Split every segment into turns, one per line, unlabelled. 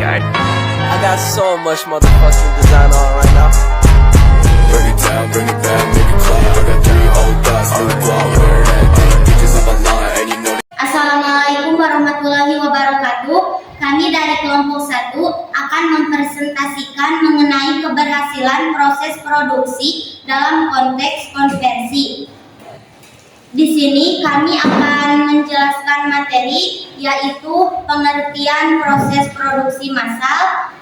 I got so much motherfucking design on right now.
Bring it down, bring it back, make it clap. I got 3 old thoughts, new block, wear that thing. Bitches on my line, and you know.
Assalamualaikum warahmatullahi wabarakatuh. Kami dari kelompok 1 akan mempresentasikan mengenai keberhasilan proses produksi dalam konteks konversi. Di sini kami akan menjelaskan materi, yaitu pengertian proses produksi massal,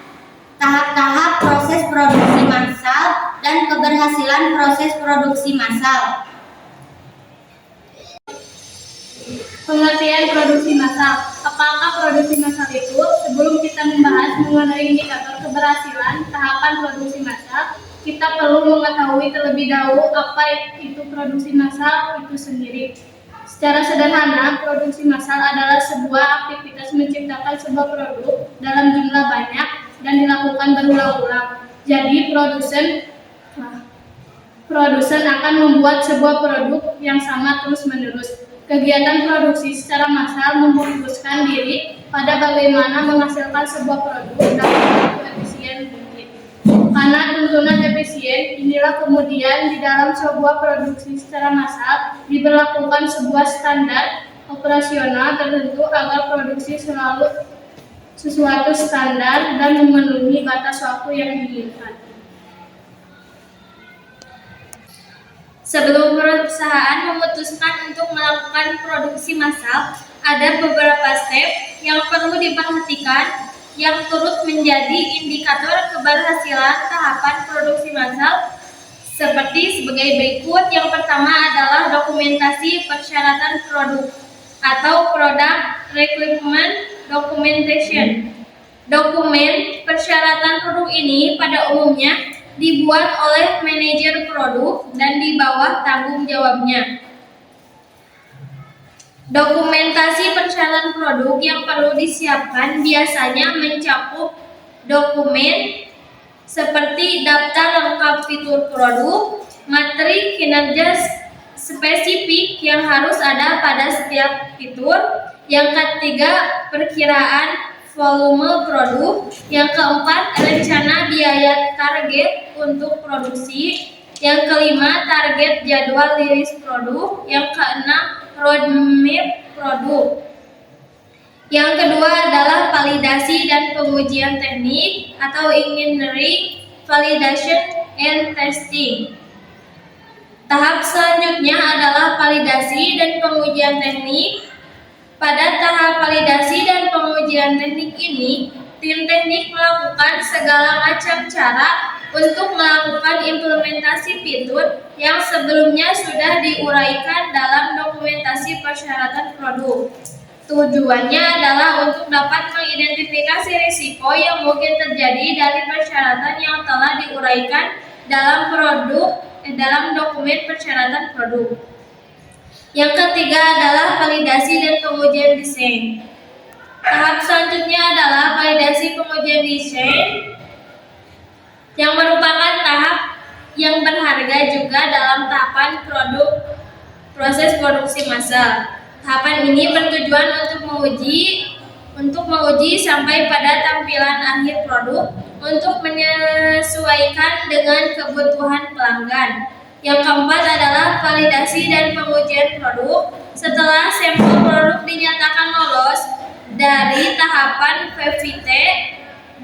tahap-tahap proses produksi massal, dan keberhasilan proses produksi massal.
Pengertian produksi massal. Apakah produksi massal itu? Sebelum kita membahas mengenai indikator keberhasilan tahapan produksi massal, kita perlu mengetahui terlebih dahulu apa itu produksi massal itu sendiri. Secara sederhana, produksi massal adalah sebuah aktivitas menciptakan sebuah produk dalam jumlah banyak dan dilakukan berulang-ulang. Jadi produsen akan membuat sebuah produk yang sama terus-menerus. Kegiatan produksi secara massal memfokuskan diri pada bagaimana menghasilkan sebuah produk dalam waktu efisien tinggi. Karena tuntunan efisien, inilah kemudian di dalam sebuah produksi secara massal diberlakukan sebuah standar operasional tertentu agar produksi selalu sesuatu standar dan memenuhi batas waktu yang diinginkan.
Sebelum perusahaan memutuskan untuk melakukan produksi massal, ada beberapa step yang perlu diperhatikan yang turut menjadi indikator keberhasilan tahapan produksi massal seperti sebagai berikut. Yang pertama adalah dokumentasi persyaratan produk atau product requirement documentation. Dokumen persyaratan produk ini pada umumnya dibuat oleh manajer produk dan di bawah tanggung jawabnya. Dokumentasi persyaratan produk yang perlu disiapkan biasanya mencakup dokumen seperti daftar lengkap fitur produk, materi kinerja spesifik yang harus ada pada setiap fitur. Yang ketiga, perkiraan volume produk. Yang keempat, rencana biaya target untuk produksi. Yang kelima, target jadwal rilis produk. Yang keenam, roadmap produk. Yang kedua adalah validasi dan pengujian teknik atau engineering, validation and testing. Tahap selanjutnya adalah validasi dan pengujian teknik. Pada tahap validasi dan pengujian teknik ini, tim teknik melakukan segala macam cara untuk melakukan implementasi fitur yang sebelumnya sudah diuraikan dalam dokumentasi persyaratan produk. Tujuannya adalah untuk dapat mengidentifikasi risiko yang mungkin terjadi dari persyaratan yang telah diuraikan dalam dokumen persyaratan produk. Yang ketiga adalah validasi dan pengujian desain. Tahap selanjutnya adalah validasi pengujian desain, yang merupakan tahap yang berharga juga dalam tahapan proses produksi massal. Tahapan ini bertujuan untuk menguji sampai pada tampilan akhir produk untuk menyesuaikan dengan kebutuhan pelanggan. Yang keempat adalah validasi dan pengujian produk. Setelah sampel produk dinyatakan lolos dari tahapan VVT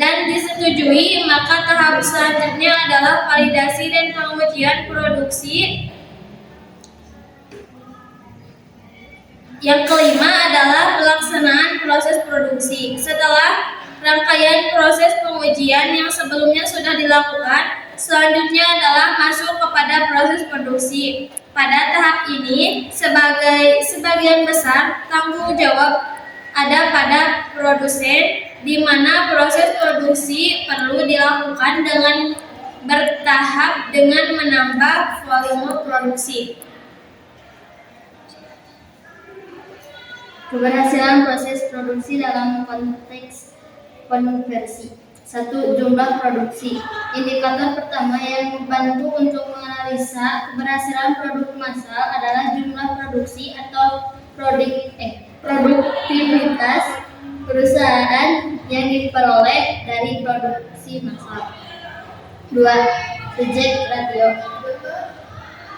dan disetujui, maka tahap selanjutnya adalah validasi dan pengujian produksi. Yang kelima adalah pelaksanaan proses produksi. Setelah rangkaian proses pengujian yang sebelumnya sudah dilakukan, selanjutnya adalah masuk kepada proses produksi. Pada tahap ini, sebagian besar tanggung jawab ada pada produsen, di mana proses produksi perlu dilakukan dengan bertahap dengan menambah volume produksi. Keberhasilan proses produksi dalam konteks konversi. 1. Jumlah produksi. Indikator pertama yang membantu untuk menganalisa keberhasilan produk massal adalah jumlah produksi atau produktivitas perusahaan yang diperoleh dari produksi massal. 2. Reject ratio.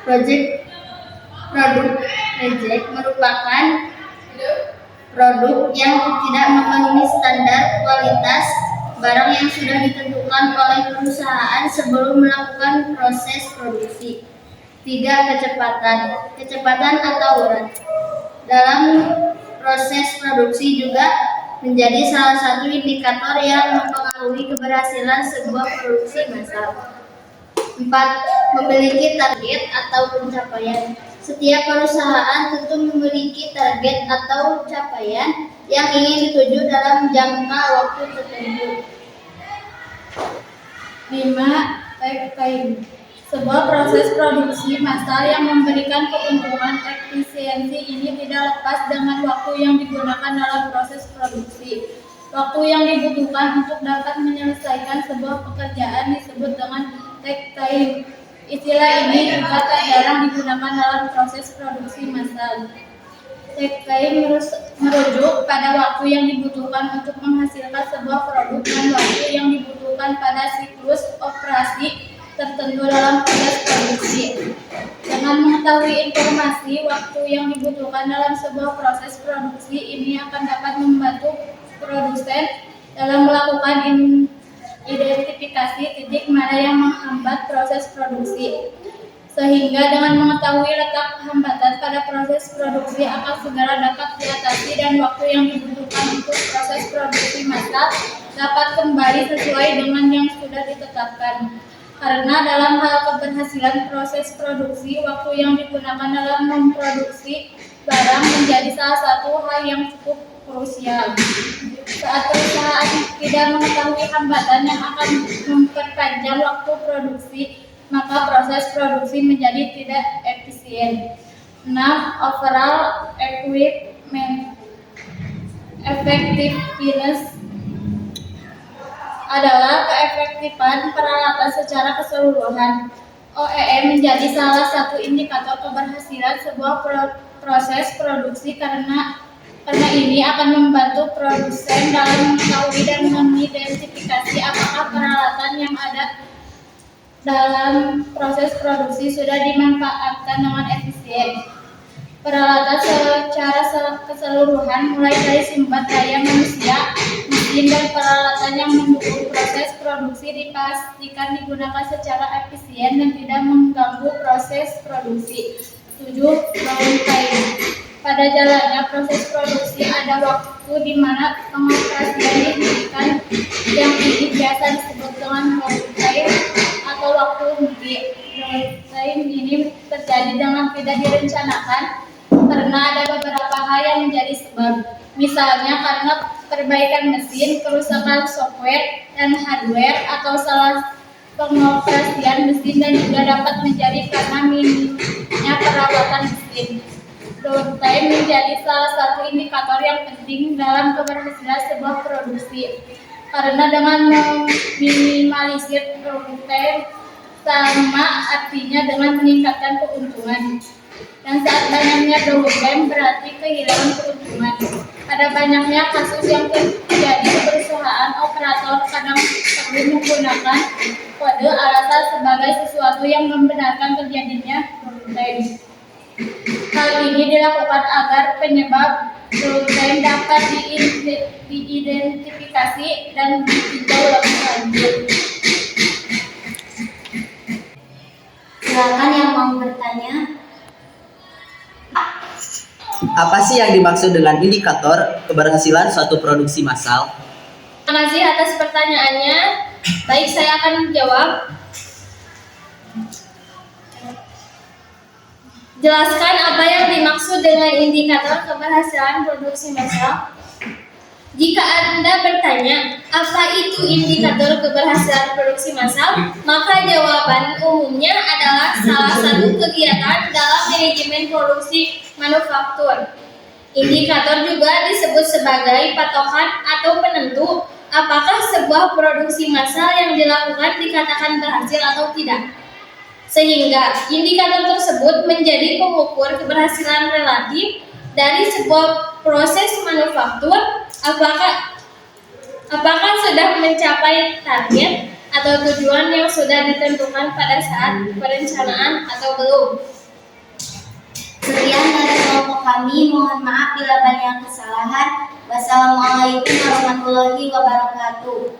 Produk reject merupakan produk yang tidak memenuhi standar kualitas barang yang sudah ditentukan oleh perusahaan sebelum melakukan proses produksi. 3. Kecepatan atau berat dalam proses produksi juga menjadi salah satu indikator yang mempengaruhi keberhasilan sebuah produksi massal. 4. Memiliki target atau pencapaian. Setiap perusahaan tentu memiliki target atau capaian yang ingin dituju dalam jangka waktu tertentu.
5. Lifetime. Sebuah proses produksi massal yang memberikan keuntungan efisiensi ini tidak lepas dengan waktu yang digunakan dalam proses produksi. Waktu yang dibutuhkan untuk dapat menyelesaikan sebuah pekerjaan disebut dengan take time. Istilah ini juga tak jarang digunakan dalam proses produksi massal. Take time merujuk pada waktu yang dibutuhkan untuk menghasilkan sebuah produk dan waktu yang dibutuhkan pada siklus operasi tertentu dalam proses produksi. Dengan mengetahui informasi waktu yang dibutuhkan dalam sebuah proses produksi, ini akan dapat membantu produsen dalam melakukan identifikasi titik mana yang menghambat proses produksi. Sehingga dengan mengetahui letak hambatan pada proses produksi akan segera dapat diatasi dan waktu yang dibutuhkan untuk proses produksi massal dapat kembali sesuai dengan yang sudah ditetapkan. Karena dalam hal keberhasilan proses produksi, waktu yang digunakan dalam memproduksi barang menjadi salah satu hal yang cukup krusial. Saat perusahaan tidak mengetahui hambatan yang akan memperpanjang waktu produksi, maka proses produksi menjadi tidak efisien. 6. Overall equipment effectiveness adalah keefektifan peralatan secara keseluruhan. OEE menjadi salah satu indikator keberhasilan sebuah proses produksi karena ini akan membantu produsen dalam mengetahui dan mengidentifikasi apakah peralatan yang ada dalam proses produksi sudah dimanfaatkan dengan efisien. Peralatan secara keseluruhan mulai dari sumber daya manusia, mesin dan peralatan yang mendukung proses produksi dipastikan digunakan secara efisien dan tidak mengganggu proses produksi. 7. Downtime. Pada jalannya proses produksi ada waktu di mana pengoperasian dihentikan, yang ini biasa disebut dengan downtime atau waktu henti. Downtime ini terjadi dengan tidak direncanakan karena ada beberapa hal yang menjadi sebab. Misalnya karena perbaikan mesin, kerusakan software dan hardware, atau salah pengoperasian mesin, dan juga dapat menjadi karena minimnya perawatan mesin. Downtime menjadi salah satu indikator yang penting dalam keberhasilan sebuah produksi. Karena dengan meminimalisir downtime sama artinya dengan meningkatkan keuntungan. Dan saat banyaknya downtime berarti kehilangan keuntungan. Ada banyaknya kasus yang terjadi di perusahaan operator kadang perlu menggunakan kode alasan sebagai sesuatu yang membenarkan terjadinya downtime. Hal ini dilakukan agar penyebab downtime dapat diidentifikasi dan ditinjau lebih lanjut.
Silakan yang mau bertanya.
Apa sih yang dimaksud dengan indikator keberhasilan suatu produksi massal?
Terima kasih atas pertanyaannya. Baik, saya akan menjawab. Jelaskan apa yang dimaksud dengan indikator keberhasilan produksi massal. Jika Anda bertanya, apa itu indikator keberhasilan produksi massal? Maka jawaban umumnya adalah salah satu kegiatan dalam manajemen produksi manufaktur. Indikator juga disebut sebagai patokan atau penentu apakah sebuah produksi massal yang dilakukan dikatakan berhasil atau tidak. Sehingga indikator tersebut menjadi pengukur keberhasilan relatif dari sebuah proses manufaktur, apakah sudah mencapai target atau tujuan yang sudah ditentukan pada saat perencanaan atau belum?
Sekian dari kelompok kami, mohon maaf bila banyak kesalahan. Wassalamualaikum warahmatullahi wabarakatuh.